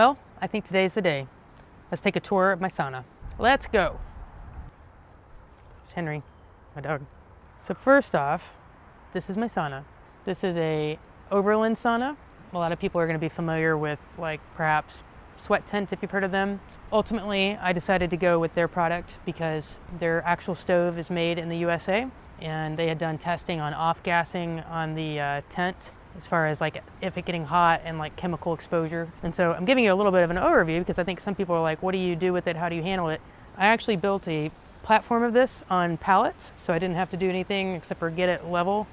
Well, I think today's the day. Let's take a tour of my sauna. Let's go. It's Henry, my dog. So first off, this is my sauna. This is a Overland Sauna. A lot of people are going to be familiar with, like, perhaps Sweat Tent, if you've heard of them. Ultimately, I decided to go with their product because their actual stove is made in the USA, and they had done testing on off-gassing on the tent as far as like if it getting hot and like chemical exposure. And so I'm giving you a little bit of an overview because I think some people are like, what do you do with it? How do you handle it? I actually built a platform of this on pallets, so I didn't have to do anything except for get it level.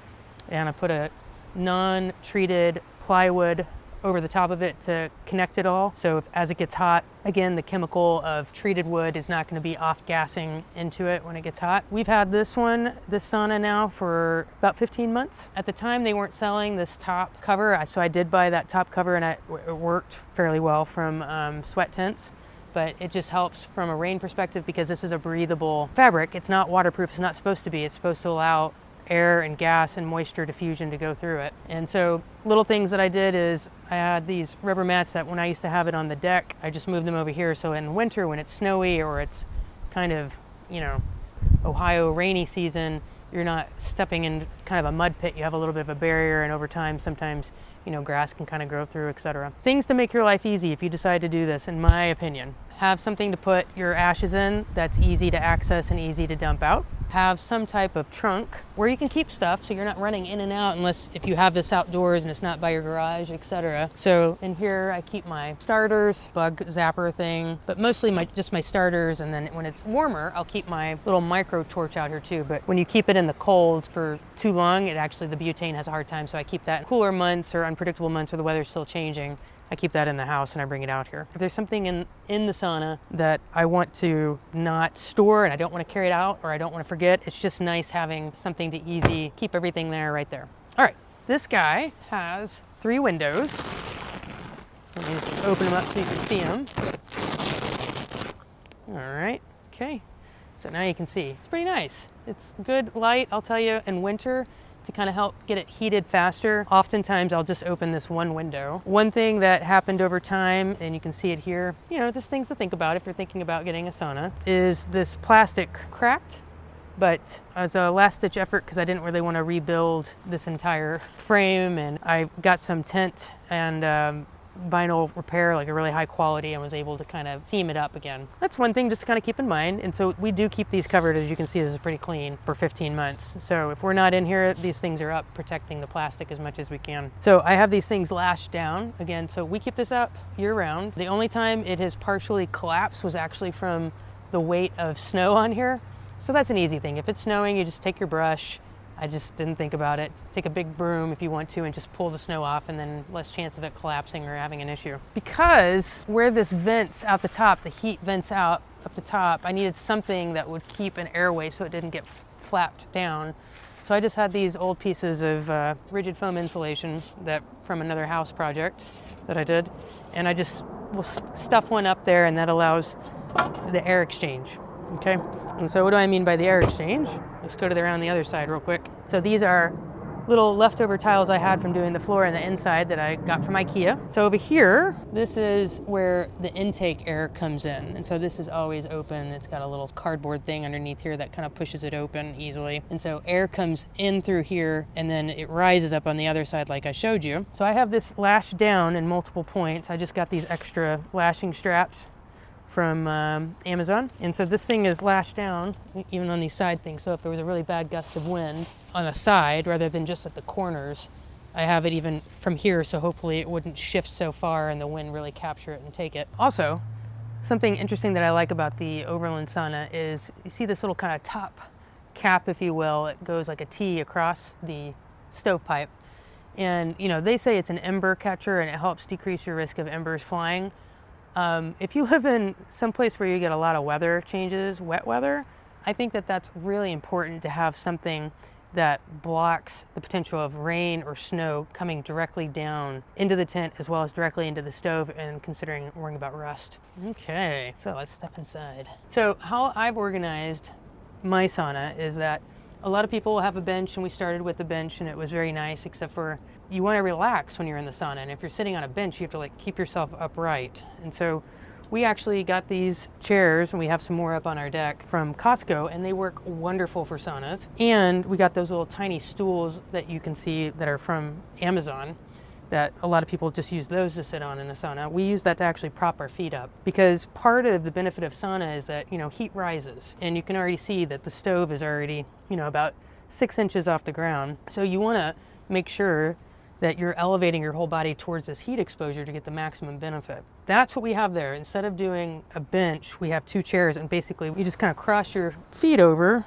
And I put a non-treated plywood over the top of it to connect it all. So as it gets hot, again, the chemical of treated wood is not going to be off-gassing into it when it gets hot. We've had this sauna now for about 15 months. At the time, they weren't selling this top cover, so I did buy that top cover, and it worked fairly well from Sweat Tents. But it just helps from a rain perspective because this is a breathable fabric. It's not waterproof. It's not supposed to be. It's supposed to allow air and gas and moisture diffusion to go through it. And so little things that I did is I had these rubber mats that when I used to have it on the deck, I just moved them over here. So in winter when it's snowy or it's kind of, Ohio rainy season, you're not stepping in kind of a mud pit. You have a little bit of a barrier, and over time sometimes, grass can kind of grow through, etc. Things to make your life easy if you decide to do this, in my opinion. Have something to put your ashes in that's easy to access and easy to dump out. Have some type of trunk where you can keep stuff so you're not running in and out unless if you have this outdoors and it's not by your garage, etc. So in here I keep my starters, bug zapper thing, but mostly just my starters, and then when it's warmer I'll keep my little micro torch out here too. But when you keep it in the cold for too long, the butane has a hard time, so I keep that in cooler months or unpredictable months where the weather's still changing. I keep that in the house and I bring it out here. If there's something in the sauna that I want to not store and I don't want to carry it out or I don't want to forget, it's just nice having something to easy keep everything there right there. All right, this guy has 3 windows. Let me just open them up so you can see them. All right, okay. So now you can see. It's pretty nice. It's good light, I'll tell you, in winter, to kind of help get it heated faster. Oftentimes I'll just open this one window. One thing that happened over time, and you can see it here, just things to think about if you're thinking about getting a sauna, is this plastic cracked. But as a last ditch effort, because I didn't really want to rebuild this entire frame, and I got some tent and vinyl repair, like a really high quality, and was able to kind of team it up again. That's one thing just to kind of keep in mind. And so we do keep these covered. As you can see, this is pretty clean for 15 months. So if we're not in here, these things are up protecting the plastic as much as we can. So I have these things lashed down again. So we keep this up year round. The only time it has partially collapsed was actually from the weight of snow on here. So that's an easy thing. If it's snowing, you just take your brush. I just didn't think about it. Take a big broom if you want to and just pull the snow off, and then less chance of it collapsing or having an issue. Because where this vents out the top, the heat vents out up the top, I needed something that would keep an airway so it didn't get flapped down. So I just had these old pieces of rigid foam insulation from another house project that I did. And I just will stuff one up there, and that allows the air exchange. Okay, and so what do I mean by the air exchange? Let's go around the other side real quick. So these are little leftover tiles I had from doing the floor and the inside that I got from IKEA. So over here, this is where the intake air comes in. And so this is always open. It's got a little cardboard thing underneath here that kind of pushes it open easily. And so air comes in through here, and then it rises up on the other side like I showed you. So I have this lashed down in multiple points. I just got these extra lashing straps from Amazon. And so this thing is lashed down even on these side things. So if there was a really bad gust of wind on a side rather than just at the corners, I have it even from here, so hopefully it wouldn't shift so far and the wind really capture it and take it. Also, something interesting that I like about the Overland Sauna is you see this little kind of top cap, if you will. It goes like a T across the stovepipe. And they say it's an ember catcher and it helps decrease your risk of embers flying. If you live in some place where you get a lot of weather changes, wet weather, I think that that's really important to have something that blocks the potential of rain or snow coming directly down into the tent as well as directly into the stove, and worrying about rust. Okay, so let's step inside. So how I've organized my sauna is that A lot of people have a bench, and we started with the bench, and it was very nice, except for you want to relax when you're in the sauna. And if you're sitting on a bench, you have to like keep yourself upright. And so we actually got these chairs, and we have some more up on our deck from Costco, and they work wonderful for saunas. And we got those little tiny stools that you can see that are from Amazon, that a lot of people just use those to sit on in the sauna. We use that to actually prop our feet up, because part of the benefit of sauna is that, heat rises, and you can already see that the stove is already, about 6 inches off the ground. So you want to make sure that you're elevating your whole body towards this heat exposure to get the maximum benefit. That's what we have there. Instead of doing a bench, we have 2 chairs, and basically you just kind of cross your feet over.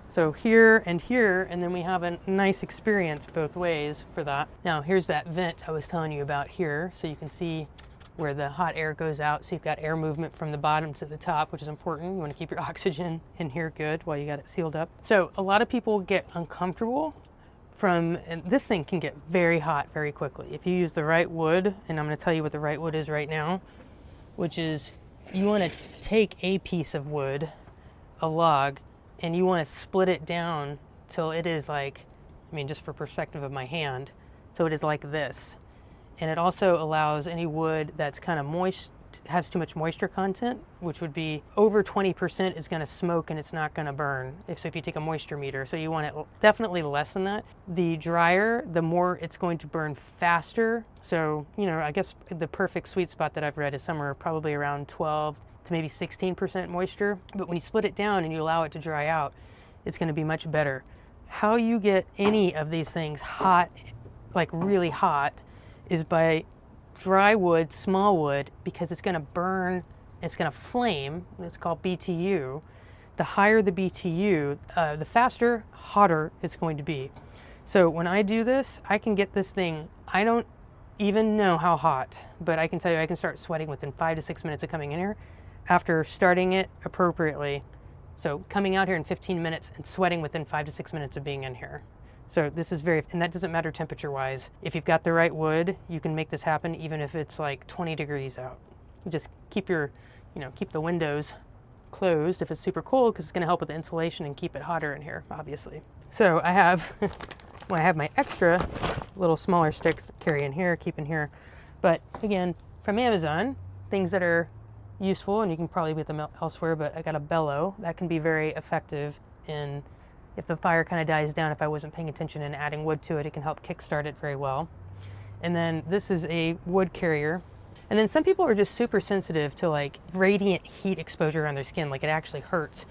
So here, and then we have a nice experience both ways for that. Now here's that vent I was telling you about here. So you can see where the hot air goes out. So you've got air movement from the bottom to the top, which is important. You want to keep your oxygen in here good while you got it sealed up. So a lot of people get uncomfortable and this thing can get very hot very quickly. If you use the right wood, and I'm going to tell you what the right wood is right now, which is you want to take a piece of wood, a log, and you want to split it down till it is like, just for perspective of my hand, so it is like this. And it also allows any wood that's kind of moist, has too much moisture content, which would be over 20%, is going to smoke and it's not going to burn. So if you take a moisture meter, so you want it definitely less than that. The drier, the more it's going to burn faster. So, I guess the perfect sweet spot that I've read is somewhere probably around 12 to maybe 16% moisture. But when you split it down and you allow it to dry out, it's going to be much better. How you get any of these things hot, like really hot, is by dry wood, small wood, because it's going to burn, it's going to flame. It's called BTU. The higher the BTU, the faster, hotter it's going to be. So when I do this, I can get this thing, I don't even know how hot, but I can tell you I can start sweating within 5 to 6 minutes of coming in here after starting it appropriately. So coming out here in 15 minutes and sweating within 5 to 6 minutes of being in here. So this is and that doesn't matter temperature wise. If you've got the right wood, you can make this happen even if it's like 20 degrees out. Just keep keep the windows closed if it's super cold, because it's going to help with the insulation and keep it hotter in here, obviously. So I have, I have my extra little smaller sticks to carry in here, keep in here. But again, from Amazon, things that are useful, and you can probably get them elsewhere, but I got a bellow that can be very effective in, if the fire kind of dies down, if I wasn't paying attention and adding wood to it, it can help kickstart it very well. And then this is a wood carrier. And then some people are just super sensitive to like radiant heat exposure on their skin, like it actually hurts.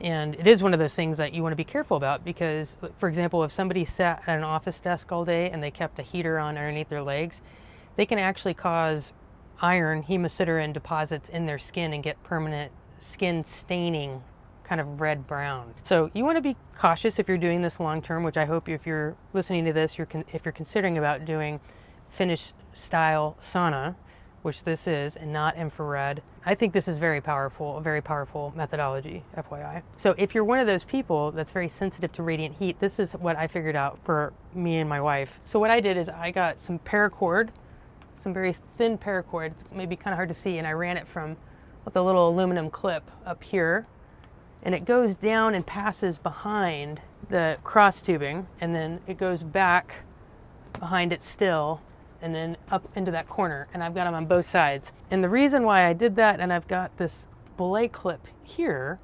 And it is one of those things that you want to be careful about, because, for example, if somebody sat at an office desk all day and they kept a heater on underneath their legs, they can actually cause iron, hemosiderin deposits in their skin and get permanent skin staining, kind of red-brown. So you want to be cautious if you're doing this long-term, which I hope if you're listening to this, if you're considering about doing Finnish style sauna, which this is, and not infrared. I think this is very powerful, a very powerful methodology, FYI. So if you're one of those people that's very sensitive to radiant heat, this is what I figured out for me and my wife. So what I did is I got some paracord, some very thin paracord. It's maybe kind of hard to see, and I ran it from with a little aluminum clip up here, and it goes down and passes behind the cross tubing, and then it goes back behind it still, and then up into that corner, and I've got them on both sides. And the reason why I did that, and I've got this belay clip here,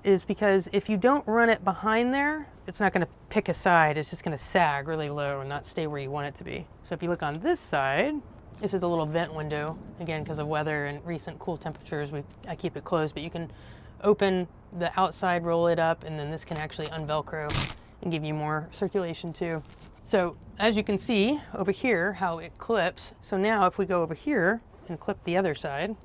is because if you don't run it behind there, it's not going to pick a side. It's just going to sag really low and not stay where you want it to be. So if you look on this side, this is a little vent window. Again, because of weather and recent cool temperatures, I keep it closed, but you can open the outside, roll it up, and then this can actually unvelcro and give you more circulation too. So as you can see over here how it clips. So now if we go over here and clip the other side,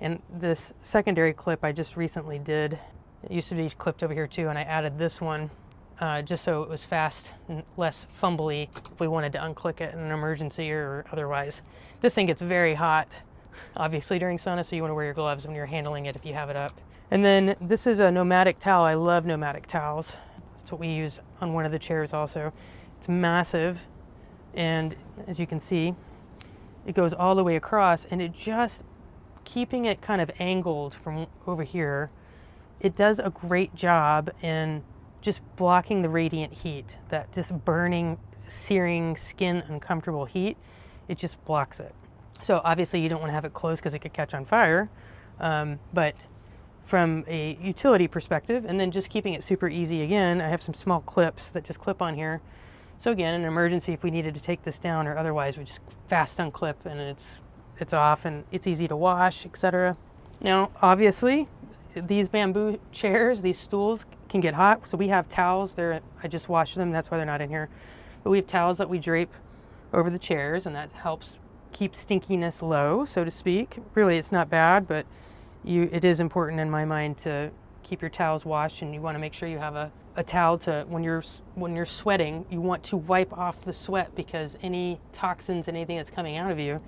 and this secondary clip I just recently did, it used to be clipped over here too, and I added this one just so it was fast and less fumbly if we wanted to unclick it in an emergency or otherwise. This thing gets very hot, obviously, during sauna, so you want to wear your gloves when you're handling it if you have it up. And then this is a nomadic towel. I love nomadic towels. That's what we use on one of the chairs also. It's massive, and as you can see, it goes all the way across, and it just, keeping it kind of angled from over here, it does a great job in just blocking the radiant heat, that just burning, searing, skin uncomfortable heat. It just blocks it. So obviously you don't want to have it close because it could catch on fire, but from a utility perspective, and then just keeping it super easy again, I have some small clips that just clip on here. So again, in an emergency, if we needed to take this down or otherwise, we just fast unclip and it's off, and it's easy to wash, etc. Now, obviously, these bamboo chairs, these stools can get hot. So we have towels there. I just washed them. That's why they're not in here. But we have towels that we drape over the chairs, and that helps keep stinkiness low, so to speak. Really, it's not bad, but it is important in my mind to keep your towels washed, and you want to make sure you have a towel to, when you're sweating, you want to wipe off the sweat, because any toxins, anything that's coming out of you,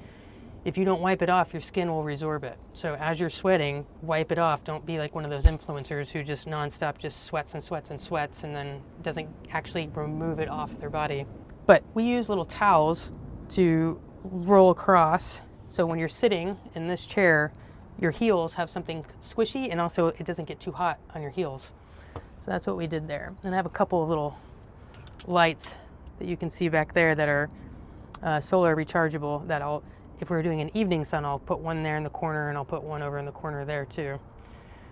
if you don't wipe it off, your skin will resorb it. So as you're sweating, wipe it off. Don't be like one of those influencers who just nonstop just sweats and sweats and sweats and then doesn't actually remove it off their body. But we use little towels to roll across. So when you're sitting in this chair, your heels have something squishy, and also it doesn't get too hot on your heels. So that's what we did there. And I have a couple of little lights that you can see back there that are solar rechargeable, that if we're doing an evening sun, I'll put one there in the corner, and I'll put one over in the corner there too.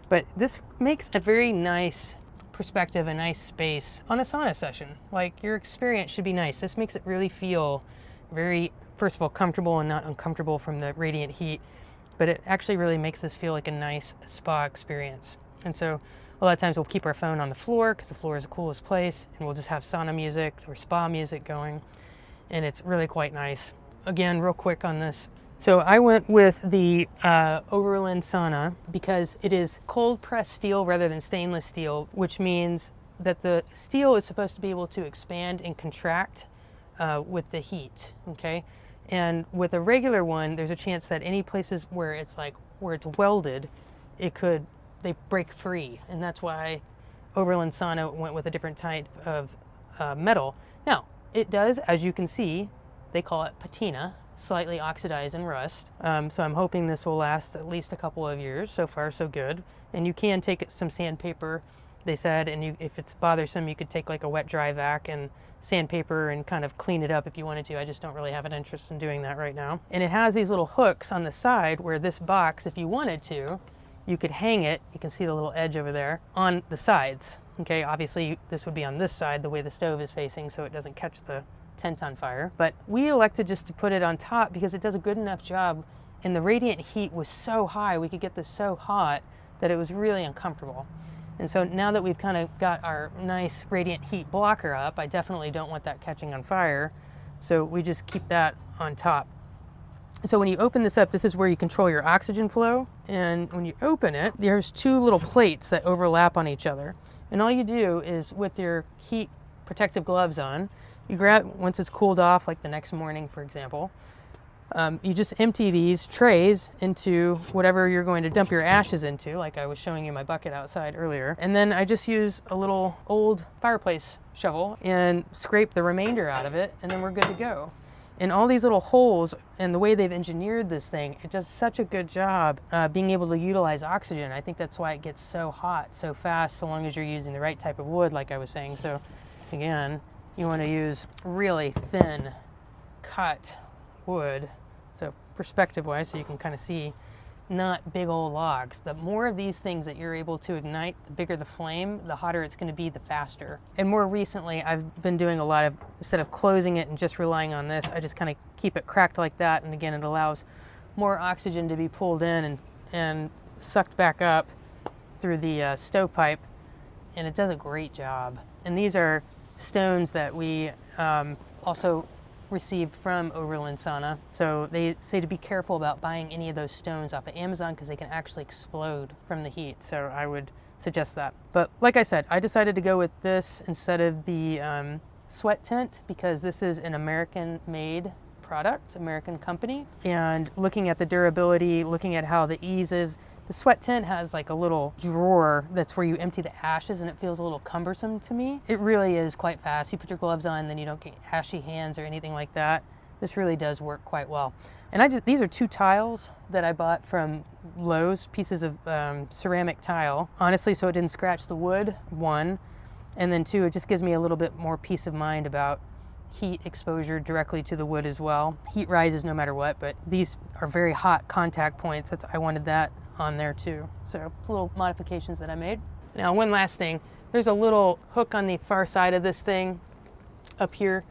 But this makes a very nice perspective, a nice space on a sauna session. Like, your experience should be nice. This makes it really feel very, first of all, comfortable and not uncomfortable from the radiant heat, but it actually really makes this feel like a nice spa experience. And so a lot of times we'll keep our phone on the floor because the floor is the coolest place, and we'll just have sauna music or spa music going, and it's really quite nice. Again, real quick on this. So I went with the Overland Sauna because it is cold pressed steel rather than stainless steel, which means that the steel is supposed to be able to expand and contract with the heat, okay? And with a regular one, there's a chance that any places where it's welded, they break free. And that's why Overland Sauna went with a different type of metal. Now, it does, as you can see, they call it patina, slightly oxidized and rust. So I'm hoping this will last at least a couple of years. So far, so good. And you can take some sandpaper, they said, and if it's bothersome, you could take like a wet dry vac and sandpaper and kind of clean it up if you wanted to. I just don't really have an interest in doing that right now. And it has these little hooks on the side where this box, if you wanted to, you could hang it, you can see the little edge over there, on the sides. Okay, obviously this would be on this side, the way the stove is facing, so it doesn't catch the tent on fire. But we elected just to put it on top because it does a good enough job, and the radiant heat was so high, we could get this so hot that it was really uncomfortable. And so now that we've kind of got our nice radiant heat blocker up, I definitely don't want that catching on fire, so we just keep that on top. So when you open this up, this is where you control your oxygen flow. And when you open it, there's two little plates that overlap on each other. And all you do is, with your heat protective gloves on, you grab, once it's cooled off, like the next morning, for example, you just empty these trays into whatever you're going to dump your ashes into, like I was showing you my bucket outside earlier. And then I just use a little old fireplace shovel and scrape the remainder out of it, and then we're good to go. And all these little holes, and the way they've engineered this thing, it does such a good job being able to utilize oxygen. I think that's why it gets so hot so fast, so long as you're using the right type of wood, like I was saying. So again, you want to use really thin cut wood, so perspective wise, so you can kind of see, not big old logs. The more of these things that you're able to ignite, the bigger the flame, the hotter it's going to be, the faster. And more recently, I've been doing a lot of, instead of closing it and just relying on this, I just kind of keep it cracked like that. And again, it allows more oxygen to be pulled in and sucked back up through the stovepipe, and it does a great job. And these are stones that we also received from Overland Sauna. So they say to be careful about buying any of those stones off of Amazon because they can actually explode from the heat. So I would suggest that. But like I said, I decided to go with this instead of the sweat tent because this is an American-made product, American company. And looking at the durability, looking at how the ease is, the sweat tent has like a little drawer that's where you empty the ashes, and it feels a little cumbersome to me. It really is quite fast. You put your gloves on, then you don't get ashy hands or anything like that. This really does work quite well. And these are 2 tiles that I bought from Lowe's, pieces of ceramic tile, honestly, so it didn't scratch the wood, one. And then two, it just gives me a little bit more peace of mind about heat exposure directly to the wood as well. Heat rises no matter what, but these are very hot contact points. I wanted that on there too. So it's little modifications that I made. Now, one last thing, there's a little hook on the far side of this thing up here,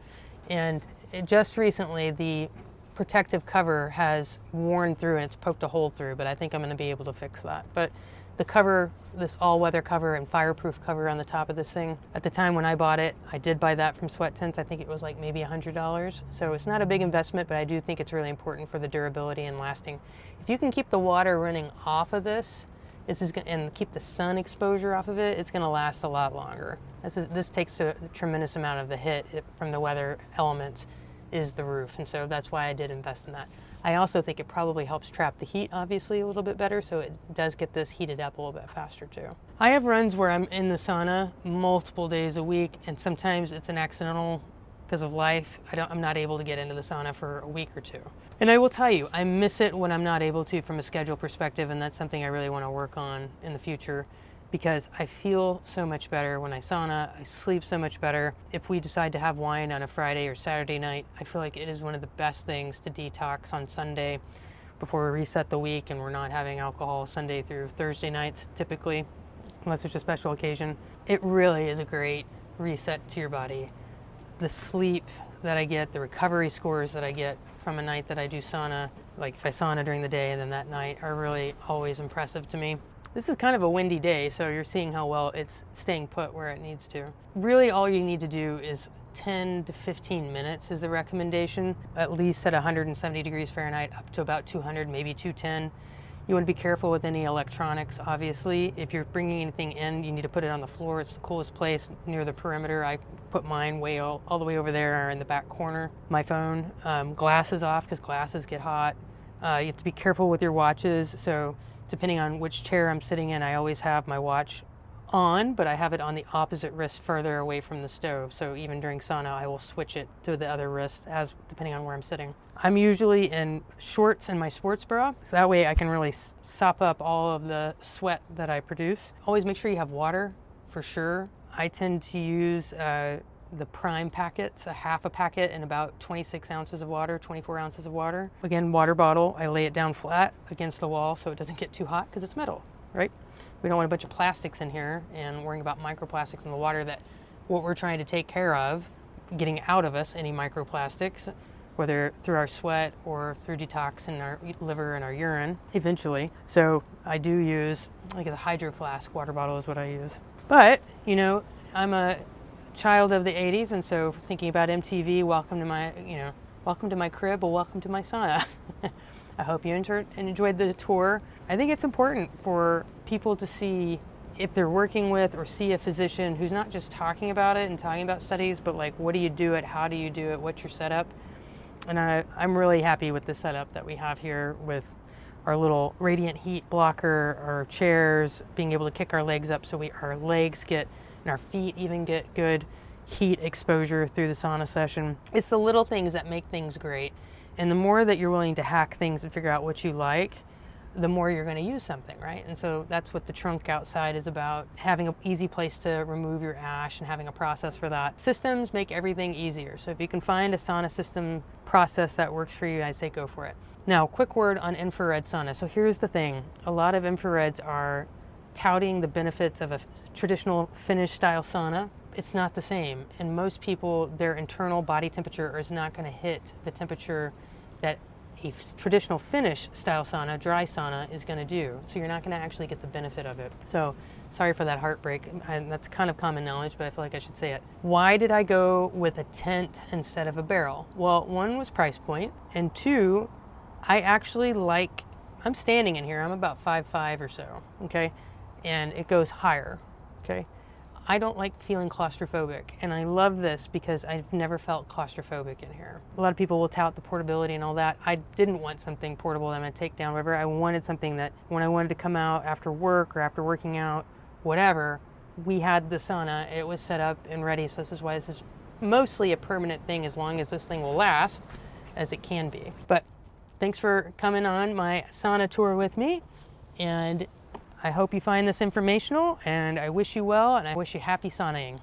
and just recently the protective cover has worn through and it's poked a hole through, but I think I'm going to be able to fix that. But the cover, this all-weather cover and fireproof cover on the top of this thing, at the time when I bought it, I did buy that from Sweat Tents. I think it was like maybe $100. So it's not a big investment, but I do think it's really important for the durability and lasting. If you can keep the water running off of this, and keep the sun exposure off of it, it's going to last a lot longer. This takes a tremendous amount of the hit from the weather elements is the roof, and so that's why I did invest in that. I also think it probably helps trap the heat obviously a little bit better, so it does get this heated up a little bit faster too. I have runs where I'm in the sauna multiple days a week, and sometimes it's an accidental because of life. I'm not able to get into the sauna for a week or two. And I will tell you, I miss it when I'm not able to from a schedule perspective, and that's something I really want to work on in the future, because I feel so much better when I sauna. I sleep so much better. If we decide to have wine on a Friday or Saturday night, I feel like it is one of the best things to detox on Sunday before we reset the week, and we're not having alcohol Sunday through Thursday nights typically, unless it's a special occasion. It really is a great reset to your body. The sleep that I get, the recovery scores that I get from a night that I do sauna, like if I sauna during the day and then that night, are really always impressive to me. This is kind of a windy day, so you're seeing how well it's staying put where it needs to. Really all you need to do is 10 to 15 minutes is the recommendation, at least at 170 degrees Fahrenheit up to about 200, maybe 210. You want to be careful with any electronics, obviously. If you're bringing anything in, you need to put it on the floor. It's the coolest place near the perimeter. I put mine all the way over there in the back corner. My phone, glasses off because glasses get hot. You have to be careful with your watches. So depending on which chair I'm sitting in, I always have my watch on, but I have it on the opposite wrist further away from the stove. So even during sauna, I will switch it to the other wrist depending on where I'm sitting. I'm usually in shorts and my sports bra, so that way I can really sop up all of the sweat that I produce. Always make sure you have water for sure. I tend to use the prime packets, a half a packet and about 26 ounces of water, 24 ounces of water. Again, water bottle, I lay it down flat against the wall so it doesn't get too hot because it's metal, right? We don't want a bunch of plastics in here and worrying about microplastics in the water, that what we're trying to take care of, getting out of us any microplastics, whether through our sweat or through detox in our liver and our urine eventually. So I do use like a hydro flask water bottle is what I use. But, you know, I'm a child of the 80s, and so thinking about MTV, welcome to my crib, or welcome to my sauna. I hope you enjoyed the tour. I think it's important for people to see, if they're working with or see a physician who's not just talking about it and talking about studies, but like, what do you do it? How do you do it? What's your setup? And I'm really happy with the setup that we have here with our little radiant heat blocker, our chairs, being able to kick our legs up so our legs get, and our feet even get good heat exposure through the sauna session. It's the little things that make things great. And the more that you're willing to hack things and figure out what you like, the more you're going to use something, right? And so that's what the trunk outside is about, having an easy place to remove your ash and having a process for that. Systems make everything easier. So if you can find a sauna system process that works for you, I'd say go for it. Now, quick word on infrared sauna. So here's the thing. A lot of infrareds are touting the benefits of a traditional Finnish style sauna. It's not the same. And most people, their internal body temperature is not going to hit the temperature that a traditional Finnish style sauna, dry sauna, is going to do. So you're not going to actually get the benefit of it. So sorry for that heartbreak. And that's kind of common knowledge, but I feel like I should say it. Why did I go with a tent instead of a barrel? Well, one was price point, and two, I actually like, I'm standing in here, I'm about 5'5" or so, okay? And it goes higher, okay? I don't like feeling claustrophobic, and I love this because I've never felt claustrophobic in here. A lot of people will tout the portability and all that. I didn't want something portable that I'm gonna take down, whatever. I wanted something that when I wanted to come out after work or after working out, whatever, we had the sauna, it was set up and ready. So this is why this is mostly a permanent thing, as long as this thing will last, as it can be. But thanks for coming on my sauna tour with me, and I hope you find this informational, and I wish you well, and I wish you happy saunaing.